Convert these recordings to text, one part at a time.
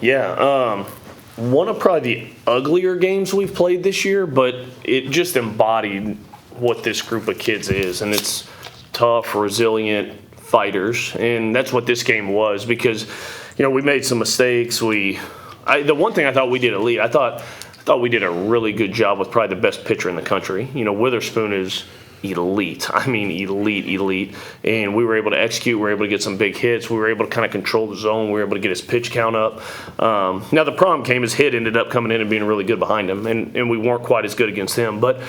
Yeah, one of probably the uglier games we've played this year, but it just embodied what this group of kids is, and it's tough, resilient fighters, and that's what this game was because, we made some mistakes. The one thing I thought we did elite, I thought we did a really good job with probably the best pitcher in the country. Witherspoon is elite. I mean, elite. And we were able to execute. We were able to get some big hits. We were able to kind of control the zone. We were able to get his pitch count up. Now, the problem came his hit ended up coming in and being really good behind him, and we weren't quite as good against him. But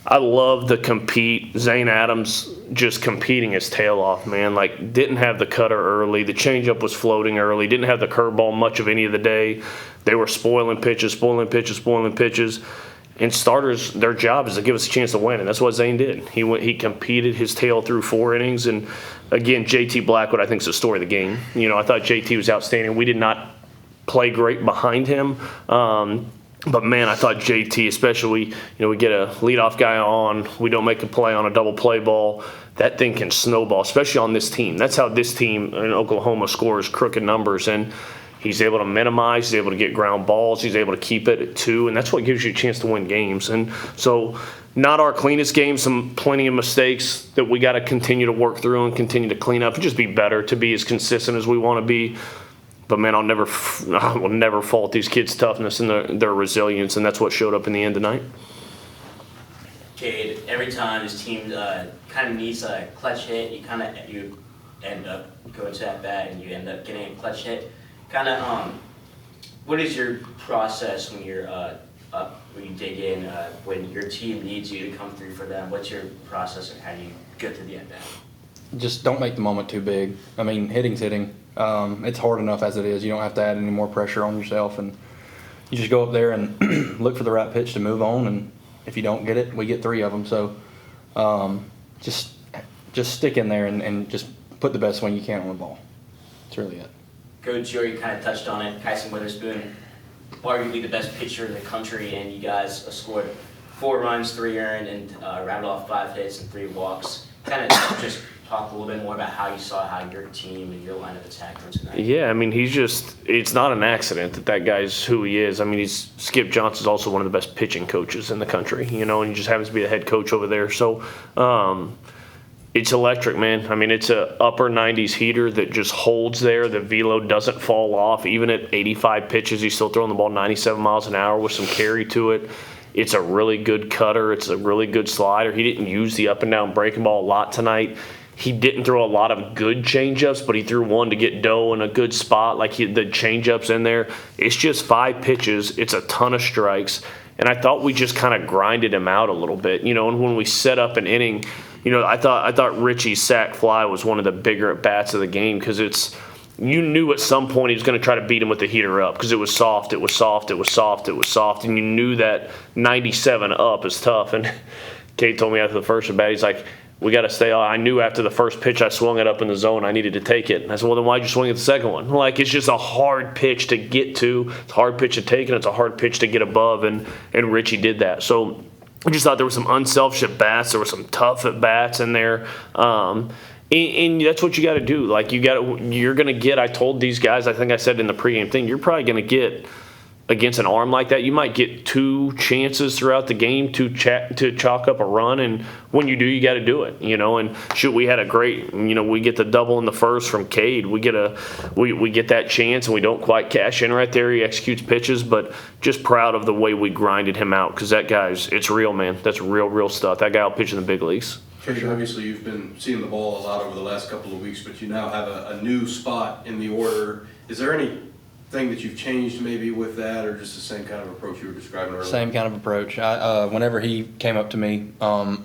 I love the compete. Zane Adams just competing his tail off, man. Like, didn't have the cutter early. The changeup was floating early. Didn't have the curveball much of any of the day. They were spoiling pitches. And starters, their job is to give us a chance to win, and that's what Zane did. He competed his tail through 4 innings, and again, JT Blackwood I think is the story of the game. I thought JT was outstanding. We did not play great behind him, but man, I thought JT, especially, we get a leadoff guy on, we don't make a play on a double play ball. That thing can snowball, especially on this team. That's how this team in Oklahoma scores crooked numbers, and he's able to minimize. He's able to get ground balls. He's able to keep it at 2, and that's what gives you a chance to win games. And so, not our cleanest game. Plenty of mistakes that we got to continue to work through and continue to clean up and just be better to be as consistent as we want to be. But man, I will never fault these kids' toughness and their resilience, and that's what showed up in the end tonight. Kade, every time this team kind of needs a clutch hit, you end up going to that bat and you end up getting a clutch hit. What is your process when you're up, when you dig in, when your team needs you to come through for them? What's your process and how do you go through the at-bat? Just don't make the moment too big. I mean, hitting's hitting. It's hard enough as it is. You don't have to add any more pressure on yourself, and you just go up there and look for the right pitch to move on, and if you don't get it, we get 3 of them. So just stick in there and just put the best swing you can on the ball. That's really it. Coach, you already kind of touched on it. Kyson Witherspoon, arguably the best pitcher in the country, and you guys scored 4 runs, 3 earned, and rattled off 5 hits and 3 walks. Kind of just talk a little bit more about how you saw how your team and your line of attack went tonight. Yeah, I mean, it's not an accident that guy's who he is. I mean, Skip Johnson's also one of the best pitching coaches in the country, and he just happens to be the head coach over there. So, it's electric, man. I mean, it's a upper 90s heater that just holds there. The velo doesn't fall off. Even at 85 pitches, he's still throwing the ball 97 miles an hour with some carry to it. It's a really good cutter. It's a really good slider. He didn't use the up and down breaking ball a lot tonight. He didn't throw a lot of good changeups, but he threw one to get Doe in a good spot. The changeups in there. It's just 5 pitches. It's a ton of strikes. And I thought we just kind of grinded him out a little bit. And when we set up an inning, I thought Richie's sac fly was one of the bigger at bats of the game because you knew at some point he was going to try to beat him with the heater up because it was soft, and you knew that 97 up is tough. And Kade told me after the first at bat, he's like, we got to stay on. I knew after the first pitch I swung it up in the zone, I needed to take it. And I said, well, then why'd you swing at the second one? It's just a hard pitch to get to. It's a hard pitch to take, and it's a hard pitch to get above, and Richie did that. So I just thought there were some unselfish at bats. There were some tough at bats in there. And that's what you got to do. You're going to get, I told these guys, I think I said in the pregame thing, you're probably going to get against an arm like that, you might get 2 chances throughout the game to chalk up a run, and when you do, you got to do it, and shoot, we had a great, we get the double in the first from Kade. We get that chance, and we don't quite cash in right there. He executes pitches, but just proud of the way we grinded him out because that guy's, it's real, man. That's real stuff. That guy will pitch in the big leagues. Kade, obviously you've been seeing the ball a lot over the last couple of weeks, but you now have a new spot in the order. Is there anything that you've changed maybe with that, or just the same kind of approach you were describing earlier? Same kind of approach. Whenever he came up to me a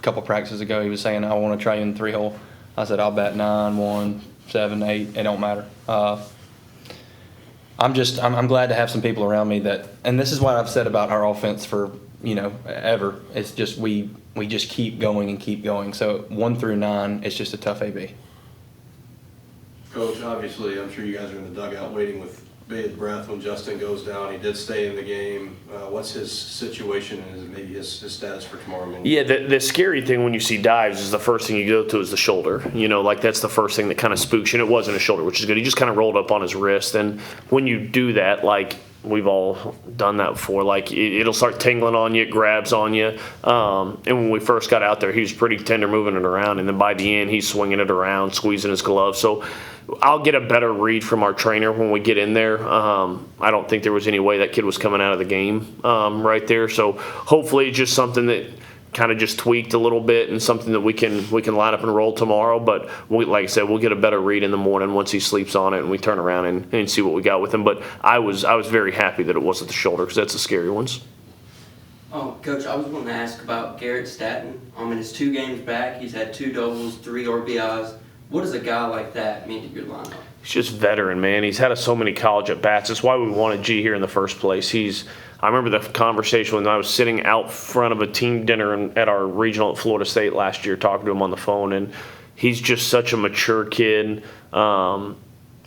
couple practices ago, he was saying, I want to try you in the 3-hole. I said, I'll bat 9, 1, 7, 8. It don't matter. I'm glad to have some people around me that, and this is what I've said about our offense for, ever. It's just we just keep going and keep going. So 1 through 9, it's just a tough AB. Coach, obviously, I'm sure you guys are in the dugout waiting with bated breath when Justin goes down. He did stay in the game. What's his situation and maybe his status for tomorrow morning? Yeah, the scary thing when you see dives is the first thing you go to is the shoulder. You know, like that's the first thing that kind of spooks you. And it wasn't a shoulder, which is good. He just kind of rolled up on his wrist. And when you do that, like we've all done that before, like it'll start tingling on you, it grabs on you. And when we first got out there, he was pretty tender moving it around. And then by the end, he's swinging it around, squeezing his glove. So I'll get a better read from our trainer when we get in there. I don't think there was any way that kid was coming out of the game right there. So hopefully it's just something that kind of just tweaked a little bit and something that we can line up and roll tomorrow. But like I said, we'll get a better read in the morning once he sleeps on it and we turn around and see what we got with him. But I was very happy that it wasn't the shoulder because that's the scary ones. Oh, Coach, I was wanting to ask about Garrett Staton. In his 2 games back, he's had 2 doubles, 3 RBIs. What does a guy like that mean to your lineup? He's just veteran, man. He's had so many college at-bats. That's why we wanted G here in the first place. I remember the conversation when I was sitting out front of a team dinner at our regional at Florida State last year, talking to him on the phone, and he's just such a mature kid.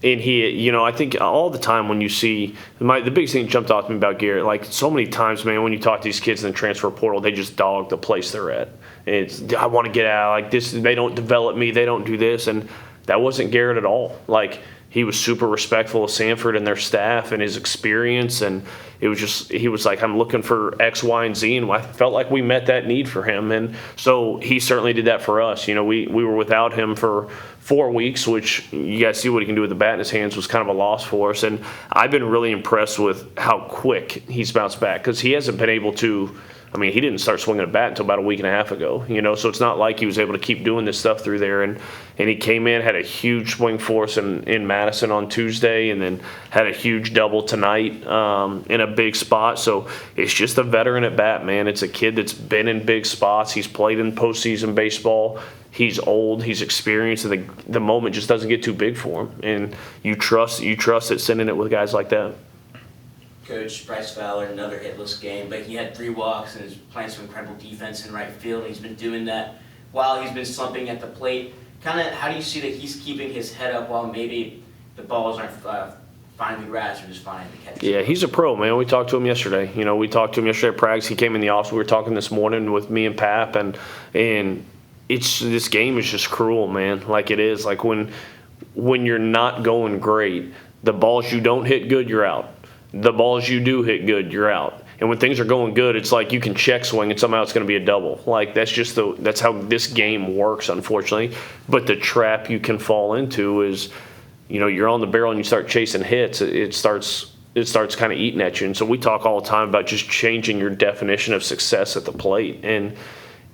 And he, you know, I think all the time when you see the biggest thing that jumped off to me about Garrett, like so many times, man, when you talk to these kids in the transfer portal, they just dog the place they're at. I want to get out, like this. They don't develop me. They don't do this, and that wasn't Garrett at all. Like he was super respectful of Sanford and their staff and his experience, and he was like, I'm looking for X, Y, and Z, and I felt like we met that need for him, and so he certainly did that for us. You know, we were without him for 4 weeks, which you guys see what he can do with the bat in his hands was kind of a loss for us, and I've been really impressed with how quick he's bounced back because he hasn't been able to. I mean, he didn't start swinging a bat until about a week and a half ago, you know, so it's not like he was able to keep doing this stuff through there. And he came in, had a huge swing for us in Madison on Tuesday, and then had a huge double tonight in a big spot. So it's just a veteran at bat, man. It's a kid that's been in big spots. He's played in postseason baseball. He's old. He's experienced. And the moment just doesn't get too big for him. And you trust it sending it with guys like that. Coach Bryce Fowler, another hitless game, but he had 3 walks and is playing some incredible defense in right field. He's been doing that while he's been slumping at the plate. Kind of, how do you see that he's keeping his head up while maybe the balls aren't finding the grass or just finding the catch? Yeah, he's a pro, man. We talked to him yesterday. You know, we talked to him yesterday at practice. He came in the office. We were talking this morning with me and Pap, and this game is just cruel, man. Like it is. Like when you're not going great, the balls you don't hit good, you're out. The balls you do hit good, you're out. And when things are going good, it's like you can check swing and somehow it's going to be a double. Like that's how this game works, unfortunately. But the trap you can fall into is, you know, you're on the barrel and you start chasing hits. It starts kind of eating at you. And so we talk all the time about just changing your definition of success at the plate. And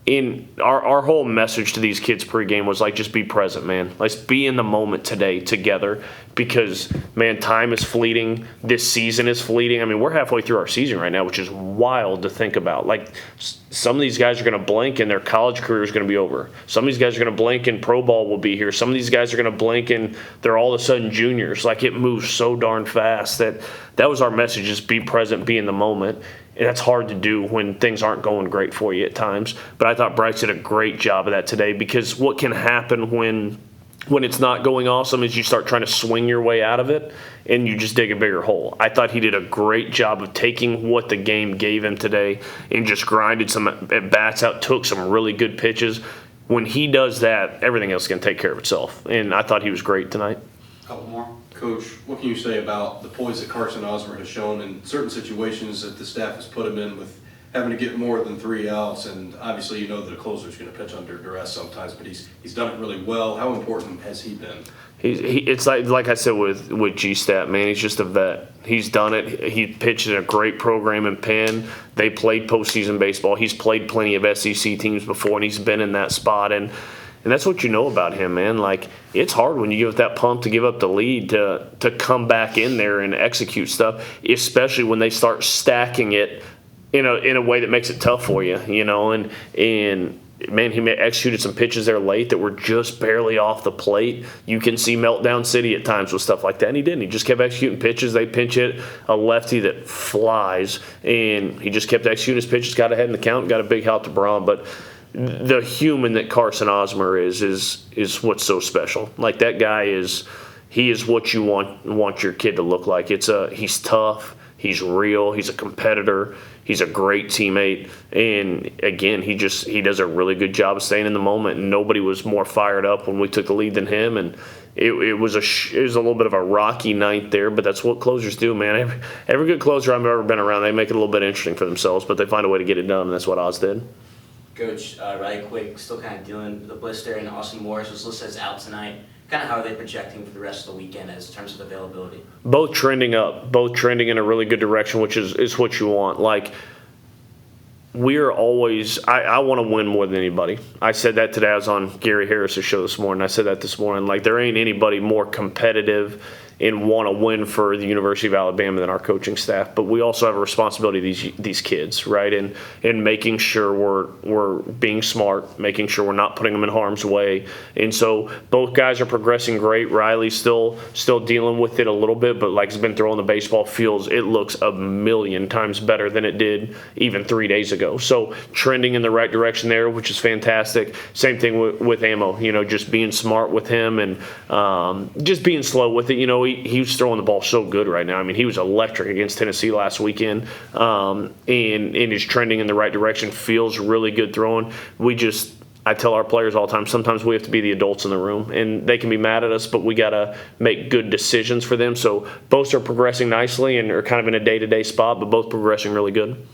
in our whole message to these kids pregame was like, just be present, man. Let's be in the moment today together because, man, time is fleeting. This season is fleeting. I mean, we're halfway through our season right now, which is wild to think about. Like, some of these guys are going to blink and their college career is going to be over. Some of these guys are going to blink and pro ball will be here. Some of these guys are going to blink and they're all of a sudden juniors. Like, it moves so darn fast that was our message, just be present, be in the moment. And that's hard to do when things aren't going great for you at times. But I thought Bryce did a great job of that today because what can happen when it's not going awesome is you start trying to swing your way out of it and you just dig a bigger hole. I thought he did a great job of taking what the game gave him today and just grinded some at-bats out, took some really good pitches. When he does that, everything else can take care of itself. And I thought he was great tonight. Couple more. Coach, what can you say about the poise that Carson Osmer has shown in certain situations that the staff has put him in with having to get more than 3 outs? And obviously you know that a closer is going to pitch under duress sometimes, but he's done it really well. How important has he been? It's like I said with G-Stat, man, he's just a vet. He's done it. He pitched in a great program in Penn. They played postseason baseball. He's played plenty of SEC teams before, and he's been in that spot. And that's what you know about him, man. Like, it's hard when you give up that pump to give up the lead to come back in there and execute stuff, especially when they start stacking it in a way that makes it tough for you, you know. And man, he executed some pitches there late that were just barely off the plate. You can see meltdown city at times with stuff like that, and he didn't. He just kept executing pitches. They pinch hit a lefty that flies, and he just kept executing his pitches, got ahead in the count, got a big help to Braun. But the human that Carson Osmer is what's so special. Like, that guy he is what you want your kid to look like. He's tough, he's real, he's a competitor, he's a great teammate, and again, he does a really good job of staying in the moment. And nobody was more fired up when we took the lead than him, and it was a little bit of a rocky night there, but that's what closers do, man. Every good closer I've ever been around, they make it a little bit interesting for themselves, but they find a way to get it done, and that's what Oz did. Coach, really quick, still kind of dealing with the blister, and Austin Morris was listed as out tonight. Kind of how are they projecting for the rest of the weekend as in terms of availability? Both trending up, both trending in a really good direction, which is what you want. Like, we're always, I want to win more than anybody. I said that today. I was on Gary Harris's show this morning. I said that this morning. Like, there ain't anybody more competitive and want to win for the University of Alabama than our coaching staff. But we also have a responsibility to these kids, right? And making sure we're being smart, making sure we're not putting them in harm's way. And so both guys are progressing great. Riley's still dealing with it a little bit, but like he's been throwing the baseball, it looks a million times better than it did even 3 days ago. So trending in the right direction there, which is fantastic. Same thing with Ammo, just being smart with him and just being slow with it. He was throwing the ball so good right now. I mean, he was electric against Tennessee last weekend, and is trending in the right direction. Feels really good throwing. I tell our players all the time, sometimes we have to be the adults in the room, and they can be mad at us, but we got to make good decisions for them. So both are progressing nicely and are kind of in a day-to-day spot, but both progressing really good.